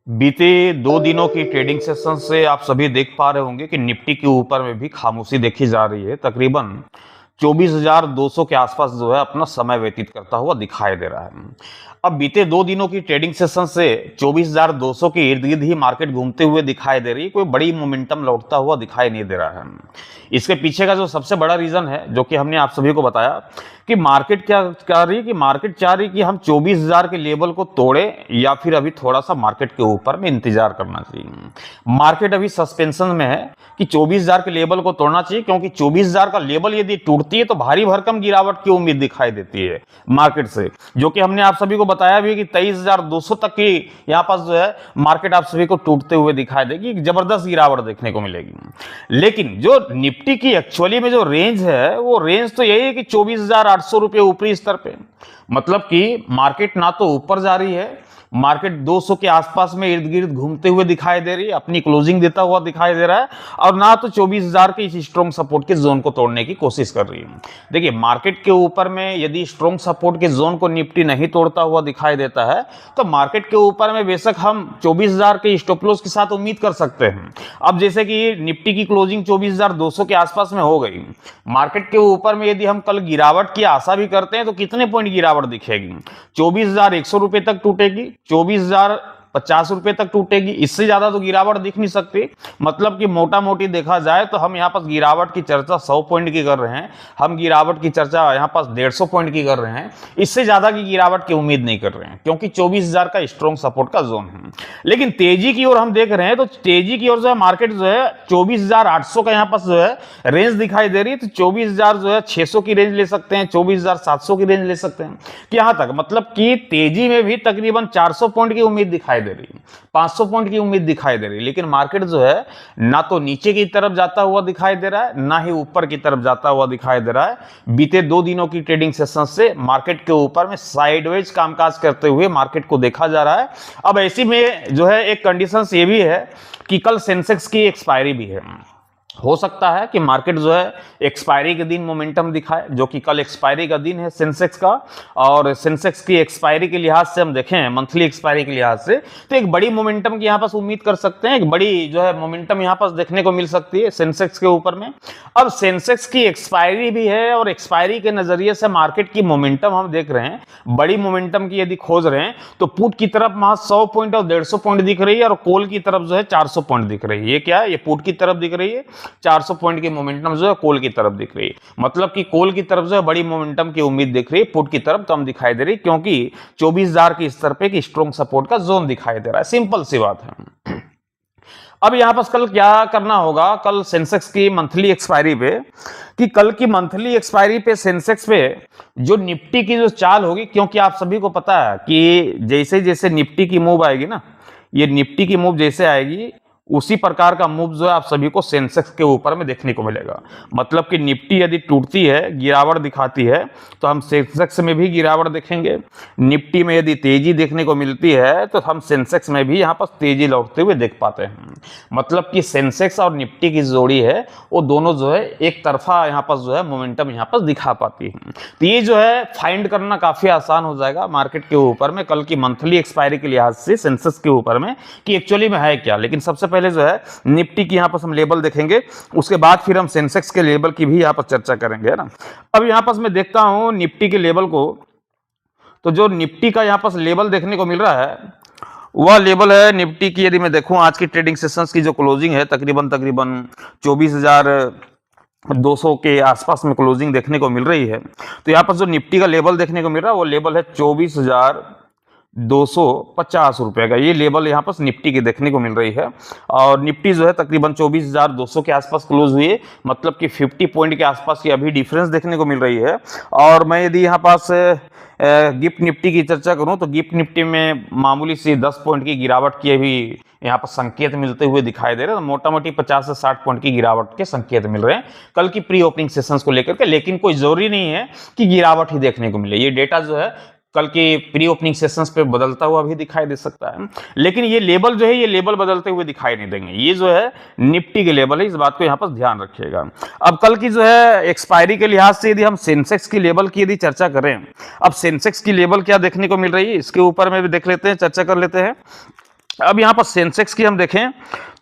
बीते 2 दिनों की ट्रेडिंग सेशन से आप सभी देख पा रहे होंगे कि निफ्टी के ऊपर में भी खामोशी देखी जा रही है। तकरीबन 24,200 के आसपास जो है अपना समय व्यतीत करता हुआ दिखाई दे रहा है। अब बीते 2 दिनों की ट्रेडिंग सेशन से 24,200 के इर्द गिर्द ही मार्केट घूमते हुए दिखाई दे रही है। कोई बड़ी मोमेंटम लौटता हुआ दिखाई नहीं दे रहा है। इसके पीछे का जो सबसे बड़ा रीजन है, जो कि हमने आप सभी को बताया कि मार्केट क्या चाह रही है, कि मार्केट चाह रही है कि हम 24,000 के लेवल को तोड़े या फिर अभी थोड़ा सा मार्केट के ऊपर में इंतजार करना चाहिए। मार्केट अभी सस्पेंशन में है कि 24,000 के लेवल को तोड़ना चाहिए, क्योंकि 24,000 का लेवल यदि टूटती है तो भारी भरकम गिरावट की उम्मीद दिखाई देती है मार्केट से, जो कि हमने आप सभी को बताया भी कि 23,200 तक की यहाँ पास जो है मार्केट आप सभी को टूटते हुए दिखाई देगी, जबरदस्त गिरावट देखने को मिलेगी। लेकिन जो निफ्टी की एक्चुअली में जो रेंज है, वो रेंज तो यही है कि 24,800 रुपये ऊपरी स्तर पे, मतलब कि मार्केट ना तो ऊपर जा रही है, मार्केट 200 के आसपास में इर्द गिर्द घूमते हुए दिखाई दे रही है, अपनी क्लोजिंग देता हुआ दिखाई दे रहा है, और ना तो 24,000 के इस स्ट्रॉन्ग सपोर्ट के जोन को तोड़ने की कोशिश कर रही है। देखिए, मार्केट के ऊपर में यदि स्ट्रॉन्ग सपोर्ट के जोन को निफ्टी नहीं तोड़ता हुआ दिखाई देता है तो मार्केट के ऊपर में बेशक हम 24,000 के स्टॉप लॉस के साथ उम्मीद कर सकते हैं। अब जैसे कि निफ्टी की क्लोजिंग 24,200 के आसपास में हो गई, मार्केट के ऊपर में यदि हम कल गिरावट की आशा भी करते हैं तो कितने पॉइंट गिरावट दिखेगी? 24,100 रुपए तक टूटेगी, 24,050 रुपए तक टूटेगी, इससे ज्यादा तो गिरावट दिख नहीं सकती। मतलब कि मोटा मोटी देखा जाए तो हम यहाँ पर गिरावट की चर्चा 100 पॉइंट की कर रहे हैं, हम गिरावट की चर्चा यहाँ पास 150 पॉइंट की कर रहे हैं, इससे ज्यादा की गिरावट की उम्मीद नहीं कर रहे हैं, क्योंकि 24,000 का स्ट्रॉन्ग सपोर्ट का जोन है। लेकिन तेजी की ओर हम देख रहे हैं तो तेजी की ओर जो है मार्केट जो है 24,800 का यहाँ पास जो है रेंज दिखाई दे रही है, तो 24,000 जो है 600 की रेंज ले सकते हैं, 24,700 की रेंज ले सकते हैं, कि यहां तक मतलब कि तेजी में भी तकरीबन 400 पॉइंट की उम्मीद दिखाई दे रही है, 500 पॉइंट की उम्मीद दिखाई दे रही है। लेकिन मार्केट जो है ना तो नीचे की तरफ जाता हुआ दिखाई दे रहा है, ना ही ऊपर की तरफ जाता हुआ दिखाई दे रहा है। बीते 2 दिनों की ट्रेडिंग सेशन से मार्केट के ऊपर में साइडवेज कामकाज करते हुए मार्केट को देखा जा रहा है। अब ऐसी में जो है एक कंडीशन ये भी है कि कल सेंसेक्स की एक्सपायरी भी है, हो सकता है कि मार्केट जो है एक्सपायरी के दिन मोमेंटम दिखाए, जो कि कल एक्सपायरी का दिन है सेंसेक्स का, और सेंसेक्स की एक्सपायरी के लिहाज से हम देखें, मंथली एक्सपायरी के लिहाज से, तो एक बड़ी मोमेंटम की यहां पास उम्मीद कर सकते हैं, एक बड़ी जो है मोमेंटम यहां पास देखने को मिल सकती है सेंसेक्स के ऊपर में। अब सेंसेक्स की एक्सपायरी भी है, और एक्सपायरी के नजरिए से मार्केट की मोमेंटम हम देख रहे हैं, बड़ी मोमेंटम की यदि खोज रहे हैं तो पुट की तरफ वहां 100 पॉइंट और 150 पॉइंट दिख रही है, और कॉल की तरफ जो है 400 पॉइंट दिख रही है। ये क्या है? ये पुट की तरफ दिख रही है, 400 पॉइंट की मोमेंटम जो है कॉल की तरफ दिख रही है, मतलब कि कॉल की तरफ जो है बड़ी मोमेंटम की उम्मीद दिख रही है, पुट की तरफ कम दिखाई दे रही है, क्योंकि 24,000 के स्तर पे एक स्ट्रॉन्ग सपोर्ट का जोन दिखाई दे रहा है। सिंपल सी बात है। अब यहां पर कल क्या करना होगा, कल सेंसेक्स की मंथली एक्सपायरी पे, कि कल की मंथली एक्सपायरी पे सेंसेक्स पे जो निफ्टी की जो चाल होगी, क्योंकि आप सभी को पता है कि जैसे जैसे निफ्टी की मूव आएगी ना, ये निफ्टी की मूव जैसे आएगी उसी प्रकार का मूव जो है आप सभी को सेंसेक्स के ऊपर में देखने को मिलेगा। मतलब कि निफ्टी यदि टूटती है, गिरावट दिखाती है, तो हम सेंसेक्स में भी गिरावट देखेंगे। निफ्टी में यदि तेजी देखने को मिलती है तो हम सेंसेक्स में भी यहाँ पर तेजी लौटते हुए देख पाते हैं। मतलब कि सेंसेक्स और निफ्टी की जोड़ी है, वो दोनों जो है एक तरफा यहाँ पर जो है मोमेंटम यहाँ पर दिखा पाती है। तो ये जो है फाइंड करना काफी आसान हो जाएगा मार्केट के ऊपर में कल की मंथली एक्सपायरी के लिहाज से सेंसेक्स के ऊपर में, कि एक्चुअली में है क्या। लेकिन सबसे पहले जो है निफ्टी की यहां पर हम लेवल देखेंगे, उसके बाद फिर हम सेंसेक्स के लेवल की भी यहां पर चर्चा करेंगे, है ना। अब यहां पर मैं देखता हूं निफ्टी के लेवल को, तो जो निफ्टी का यहां पर लेवल देखने को मिल रहा है वह लेवल है निफ्टी की, यदि मैं देखूं आज की ट्रेडिंग सेशंस की जो क्लोजिंग है, तकरीबन 24,200 के आसपास में क्लोजिंग देखने को मिल रही है। तो यहाँ पर जो निफ्टी का लेवल देखने को मिल रहा है वो लेवल है 24,250 रुपए का, ये लेवल यहाँ पर निफ्टी की देखने को मिल रही है। और निफ्टी जो है तकरीबन 24,200 के आसपास क्लोज हुई है, मतलब कि 50 पॉइंट के आसपास की अभी डिफरेंस देखने को मिल रही है। और मैं यदि यहाँ पास गिफ्ट निफ्टी की चर्चा करूं तो गिफ्ट निफ्टी में मामूली सी 10 पॉइंट की गिरावट की भी यहाँ पर संकेत मिलते हुए दिखाई दे रहे हैं। मोटा मोटी 50 से 60 पॉइंट की गिरावट के संकेत मिल रहे हैं कल की प्री ओपनिंग सेशंस को लेकर के। लेकिन कोई जरूरी नहीं है कि गिरावट ही देखने को मिले, ये डेटा जो है कल के प्री ओपनिंग सेशंस पे बदलता हुआ भी दिखाई दे सकता है। लेकिन ये लेवल जो है, ये लेवल बदलते हुए दिखाई नहीं देंगे, ये जो है निफ्टी के लेवल है, इस बात को यहां पर ध्यान रखिएगा। अब कल की जो है एक्सपायरी के लिहाज से यदि हम सेंसेक्स की लेवल की यदि चर्चा करें, अब सेंसेक्स की लेवल क्या देखने को मिल रही है इसके ऊपर में भी देख लेते हैं, चर्चा कर लेते हैं। अब यहाँ पर सेंसेक्स की हम देखें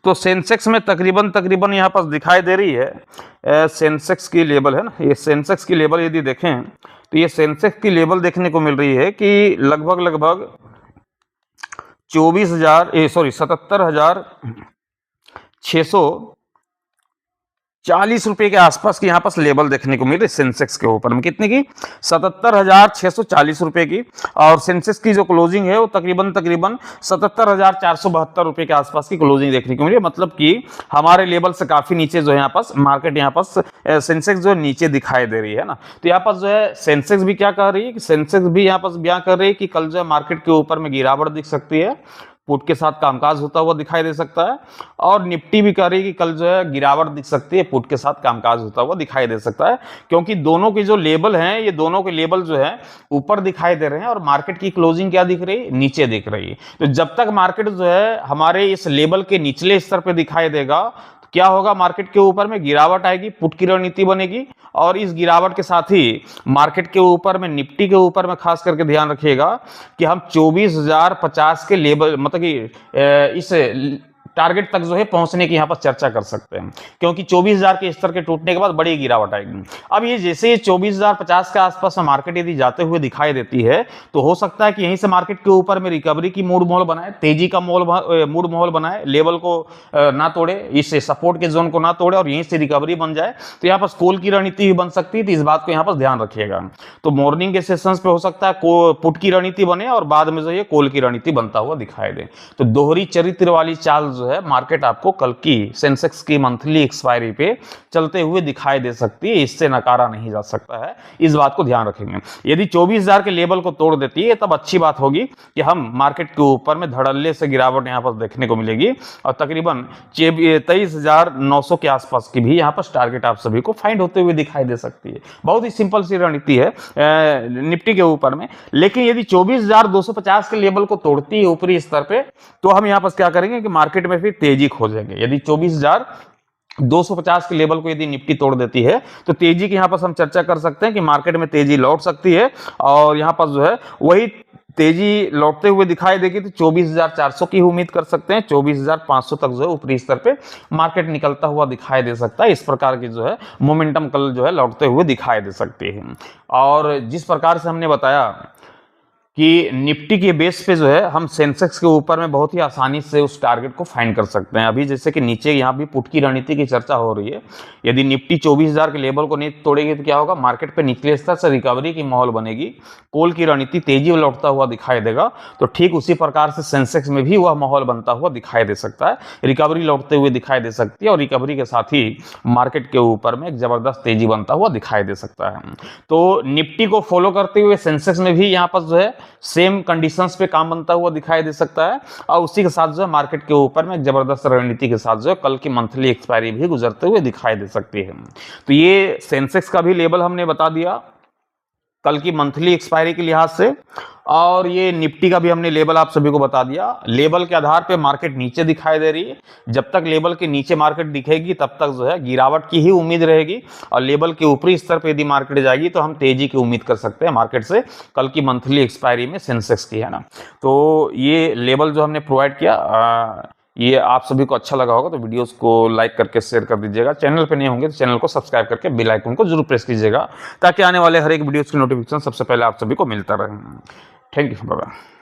तो सेंसेक्स में तकरीबन यहाँ पर दिखाई दे रही है सेंसेक्स की लेवल है ना, ये सेंसेक्स की लेवल यदि देखें तो ये सेंसेक्स की लेवल देखने को मिल रही है कि लगभग 77,640 रुपए के आसपास की यहाँ पर लेवल देखने को मिल रही है सेंसेक्स के ऊपर में। कितने की? 77,640 रुपए की। और सेंसेक्स की जो क्लोजिंग है वो तकरीबन 77,472 रुपए के आसपास की क्लोजिंग देखने को मिली है। मतलब कि हमारे लेवल से काफी नीचे जो है यहाँ पास मार्केट, यहाँ पास सेंसेक्स जो है नीचे दिखाई दे रही है ना। तो यहाँ पास जो है सेंसेक्स भी क्या कह रही है कि सेंसेक्स भी यहाँ पास बयां कर रही है कि कल जो है मार्केट के ऊपर में गिरावट दिख सकती है, पुट के साथ कामकाज होता हुआ दिखाई दे सकता है। और निफ्टी भी कह रही है कि कल जो है गिरावट दिख सकती है, पुट के साथ कामकाज होता हुआ दिखाई दे सकता है, क्योंकि दोनों के जो लेवल हैं, ये दोनों के लेवल जो है ऊपर दिखाई दे रहे हैं और मार्केट की क्लोजिंग क्या दिख रही है? नीचे दिख रही है। तो जब तक मार्केट जो है हमारे इस लेवल के निचले स्तर पर दिखाई देगा तो क्या होगा? मार्केट के ऊपर में गिरावट आएगी, पुट की रणनीति बनेगी। और इस गिरावट के साथ ही मार्केट के ऊपर में, निफ्टी के ऊपर में खास करके ध्यान रखिएगा कि हम 24,050 के लेवल, मतलब कि इस टारगेट तक जो है पहुंचने की यहां पर चर्चा कर सकते हैं, क्योंकि 24,000 के स्तर के टूटने के बाद बड़ी गिरावट आएगी। अब ये जैसे 24,050 के आसपास में मार्केट यदि जाते हुए दिखाई देती है तो हो सकता है कि यहीं से मार्केट के ऊपर में रिकवरी की मूड माहौल बनाए, तेजी का मूड माहौल बनाए, लेवल को ना तोड़े, इस सपोर्ट के जोन को ना तोड़े और यहीं से रिकवरी बन जाए। तो यहाँ पर कॉल की रणनीति भी बन सकती है, तो इस बात को यहाँ पर ध्यान रखिएगा। तो मॉर्निंग के सेशंस पे हो सकता है पुट की रणनीति बने और बाद में जो है कॉल की रणनीति बनता हुआ दिखाई दे। तो दोहरी चरित्र वाली चाल जो है मार्केट आपको कल की सेंसेक्स की मंथली एक्सपायरी पे चलते हुए दिखाई दे सकती है, इससे नकारा नहीं जा सकता है, इस बात को ध्यान रखेंगे। यदि 24,000 के लेवल को तोड़ देती है तब अच्छी बात होगी कि हम मार्केट के ऊपर में धड़ल्ले से गिरावट यहां पर देखने को मिलेगी और तकरीबन 23,900 के आसपास की भी यहां पर टारगेट आप सभी को फाइंड होते हुए दिखाई दे सकती है। बहुत ही सिंपल सी रणनीति है निफ्टी के ऊपर में। लेकिन यदि 24,250 के लेवल को तोड़ती है ऊपरी स्तर पे तो हम यहां पर क्या करेंगे कि मार्केट में फिर तेजी खोजेंगे। यदि 24,250 के लेवल को यदि निफ्टी तोड़ देती है तो तेजी की यहां पर हम चर्चा कर सकते हैं कि मार्केट में तेजी लौट सकती है और यहां पर जो है वही तेजी लौटते हुए दिखाई देगी तो 24,400 की उम्मीद कर सकते हैं। 24,500 तक जो है ऊपरी स्तर पे मार्केट निकलता हुआ दिखाई दे सकता है। इस प्रकार की जो है मोमेंटम कल जो है लौटते हुए दिखाई दे सकती है। और जिस प्रकार से हमने बताया कि निफ्टी के बेस पे जो है हम सेंसेक्स के ऊपर में बहुत ही आसानी से उस टारगेट को फाइंड कर सकते हैं। अभी जैसे कि नीचे यहाँ भी पुट की रणनीति की चर्चा हो रही है, यदि निफ्टी 24,000 के लेवल को नहीं तोड़ेगी तो क्या होगा? मार्केट पे निचले स्तर से रिकवरी की माहौल बनेगी, कॉल की रणनीति तेजी में लौटता हुआ दिखाई देगा। तो ठीक उसी प्रकार से सेंसेक्स में भी वह माहौल बनता हुआ दिखाई दे सकता है, रिकवरी लौटते हुए दिखाई दे सकती है और रिकवरी के साथ ही मार्केट के ऊपर में एक जबरदस्त तेजी बनता हुआ दिखाई दे सकता है। तो निफ्टी को फॉलो करते हुए सेंसेक्स में भी यहाँ पर जो है सेम कंडीशंस पे काम बनता हुआ दिखाई दे सकता है और उसी के साथ जो है मार्केट के ऊपर में जबरदस्त रणनीति के साथ जो है कल की मंथली एक्सपायरी भी गुजरते हुए दिखाई दे सकती है। तो ये सेंसेक्स का भी लेवल हमने बता दिया कल की मंथली एक्सपायरी के लिहाज से, और ये निफ्टी का भी हमने लेवल आप सभी को बता दिया। लेवल के आधार पे मार्केट नीचे दिखाई दे रही है, जब तक लेवल के नीचे मार्केट दिखेगी तब तक जो है गिरावट की ही उम्मीद रहेगी और लेवल के ऊपरी स्तर पे यदि मार्केट जाएगी तो हम तेजी की उम्मीद कर सकते हैं मार्केट से कल की मंथली एक्सपायरी में सेंसेक्स की, है ना। तो ये लेवल जो हमने प्रोवाइड किया ये आप सभी को अच्छा लगा होगा तो वीडियोस को लाइक करके शेयर कर दीजिएगा। चैनल पे नहीं होंगे तो चैनल को सब्सक्राइब करके बेल आइकन को जरूर प्रेस कीजिएगा ताकि आने वाले हर एक वीडियोस की नोटिफिकेशन सबसे पहले आप सभी को मिलता रहे। Thank you, bye bye.